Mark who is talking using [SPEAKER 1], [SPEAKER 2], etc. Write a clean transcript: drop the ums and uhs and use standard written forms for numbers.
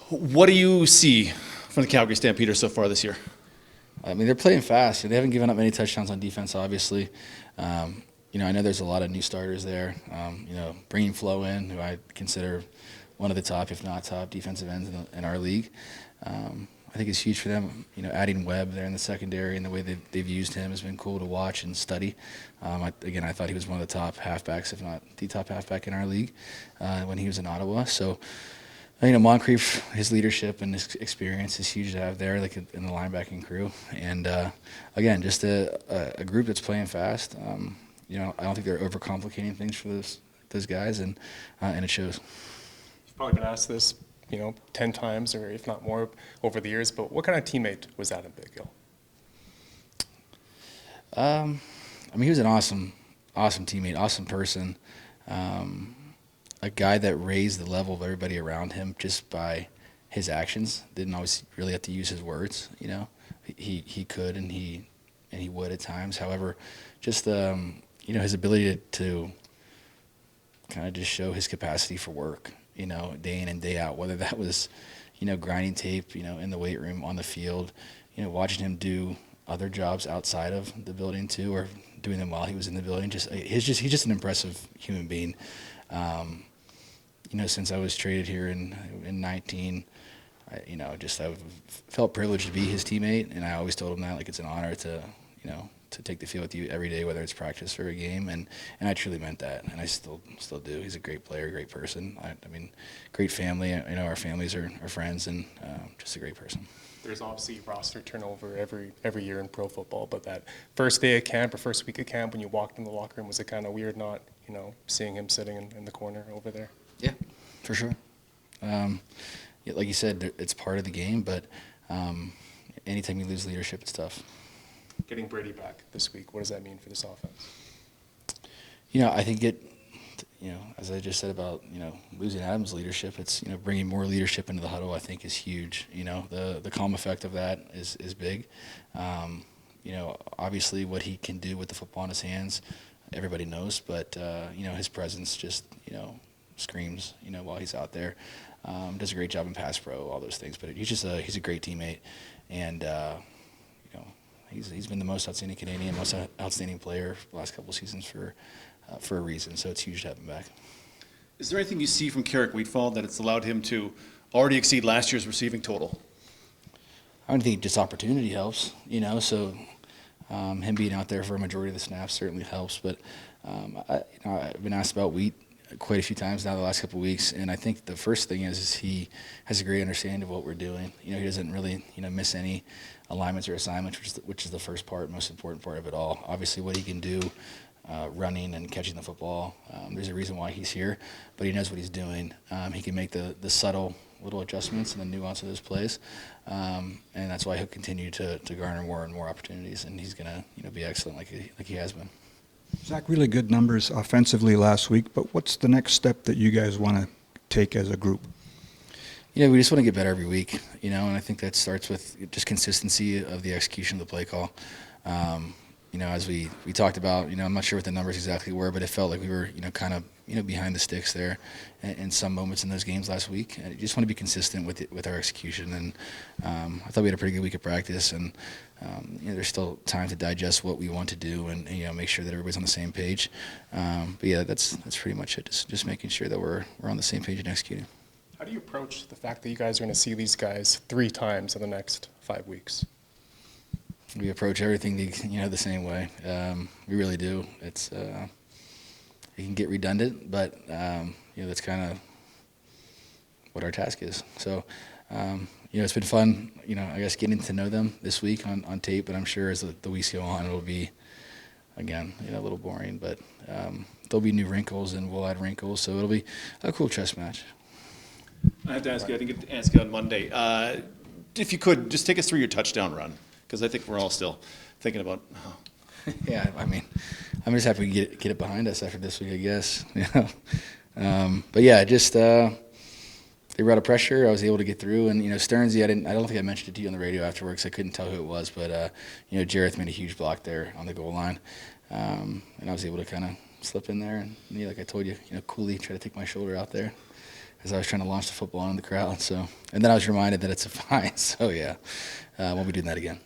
[SPEAKER 1] What do you see from the Calgary Stampeders so far this year?
[SPEAKER 2] I mean, they're playing fast. They haven't given up many touchdowns on defense, obviously. I know there's a lot of new starters there. Bringing Flo in, who I consider one of the top, if not top, defensive ends in our league. I think it's huge for them. Adding Webb there in the secondary and the way they've used him has been cool to watch and study. I thought he was one of the top halfbacks, if not the top halfback in our league when he was in Ottawa. So, Moncrief, his leadership and his experience is huge to have there, like in the linebacking crew. And again, just a group that's playing fast. I don't think they're overcomplicating things for those guys, and it shows.
[SPEAKER 3] You've probably been asked this, 10 times or if not more over the years, but what kind of teammate was that in Bighill?
[SPEAKER 2] He was an awesome teammate, awesome person. A guy that raised the level of everybody around him just by his actions. Didn't always really have to use his words. He could and he would at times. However, just his ability to kind of just show his capacity for work. Day in and day out. Whether that was, grinding tape, in the weight room, on the field, watching him do other jobs outside of the building too, or doing them while he was in the building. He's just an impressive human being. Since I was traded here in 19, I felt privileged to be his teammate, and I always told him that, like, it's an honor to take the field with you every day, whether it's practice or a game, and I truly meant that, and I still do. He's a great player, great person. Great family. Our families are friends, and just a great person.
[SPEAKER 3] There's obviously roster turnover every year in pro football, but that first day of camp or first week of camp when you walked in the locker room, was it kind of weird not, seeing him sitting in the corner over there?
[SPEAKER 2] Yeah, for sure. Like you said, it's part of the game, but anytime you lose leadership, it's tough.
[SPEAKER 3] Getting Brady back this week, what does that mean for this offense?
[SPEAKER 2] I think as I just said about, losing Adam's leadership, it's, bringing more leadership into the huddle, I think, is huge. The calm effect of that is big. Obviously what he can do with the football in his hands, everybody knows, but, his presence just, screams, while he's out there. Does a great job in pass pro, all those things, but he's a great teammate, and, he's been the most outstanding Canadian, most outstanding player for the last couple of seasons for a reason. So it's huge to have him back.
[SPEAKER 1] Is there anything you see from Carrick Wheatfall that it's allowed him to already exceed last year's receiving total?
[SPEAKER 2] I don't think just opportunity helps, So him being out there for a majority of the snaps certainly helps. But I've been asked about Wheat quite a few times now the last couple of weeks, and I think the first thing is he has a great understanding of what we're doing. He doesn't really miss any alignments or assignments, which is the first part, most important part of it all. Obviously, what he can do running and catching the football, there's a reason why he's here, but he knows what he's doing. He can make the subtle little adjustments and the nuance of his plays, and that's why he'll continue to garner more and more opportunities, and he's going to be excellent like he has been.
[SPEAKER 4] Zach, really good numbers offensively last week, but what's the next step that you guys want to take as a group?
[SPEAKER 2] We just want to get better every week, and I think that starts with just consistency of the execution of the play call. As we talked about, I'm not sure what the numbers exactly were, but it felt like we were, kind of, behind the sticks there in some moments in those games last week. And I just want to be consistent with our execution. And I thought we had a pretty good week of practice, and there's still time to digest what we want to do and make sure that everybody's on the same page. But yeah, that's pretty much it. Just making sure that we're on the same page and executing.
[SPEAKER 3] How do you approach the fact that you guys are going to see these guys 3 times in the next 5 weeks?
[SPEAKER 2] We approach everything the same way. We really do. It's it can get redundant, but that's kind of what our task is. So it's been fun. I guess getting to know them this week on tape, but I'm sure as the weeks go on, it'll be again a little boring. But there'll be new wrinkles, and we'll add wrinkles, so it'll be a cool chess match.
[SPEAKER 1] I have to ask you. I didn't get to ask you on Monday. If you could, just take us through your touchdown run, because I think we're all still thinking about. Oh.
[SPEAKER 2] Yeah, I'm just happy to get it behind us after this week, I guess. But yeah, just they were out of pressure. I was able to get through, and Stearnsy, I don't think I mentioned it to you on the radio afterwards. I couldn't tell who it was, but Jareth made a huge block there on the goal line, and I was able to kind of slip in there and like I told you, coolly try to take my shoulder out there. as I was trying to launch the football into the crowd. So, and then I was reminded that it's a fine. So yeah, won't be doing that again.